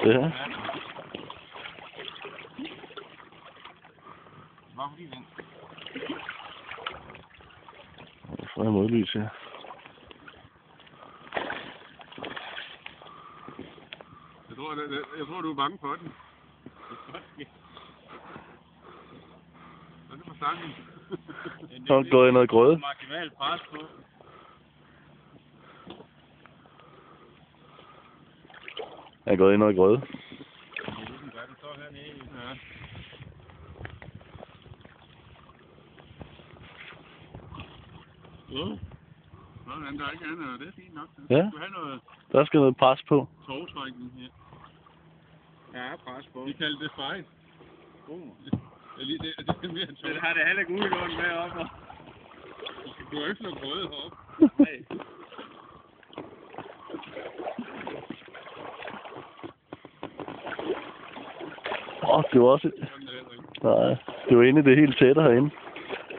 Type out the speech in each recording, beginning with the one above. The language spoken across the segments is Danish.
Ja. Hvorfor fordi den? Så er jeg modlys her. Jeg tror, du er bange for den. Hvad er det for sangen? Så er gået i noget grøde. Maksimalt pres på. Jeg er gået i noget grøde. Det er ligesom hvad den står hernede. Ja. Sådan, der er ikke andet. Det er fint nok. Ja. Du have noget Der skal noget pres på. tovtrækning her. Ja, pres på. Vi kalder det fejl. Det er mere en tog. Det har det heller ikke udelånt med op. Du har ikke slået grøde heroppe. Nej. Det var også... Nej, det var inde i det helt tætte herinde.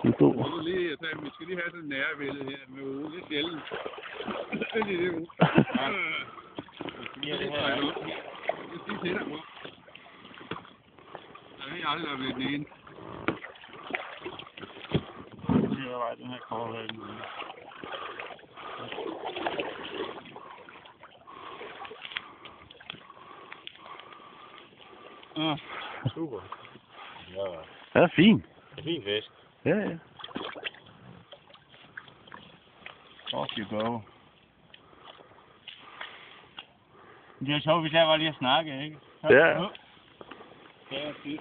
Vi skal lige have sådan en nærbillede her med uge. Det er sjældent. Det er det uge. Ja, det her. Det skal lige tættere på. Jeg har aldrig været den ene. Det er den her kort. Super. Ja, fint. Fin fisk. Ja, ja. Off you go. Det er sjovt, hvis jeg var lige at snakke, ikke? Ja. Ja, fint.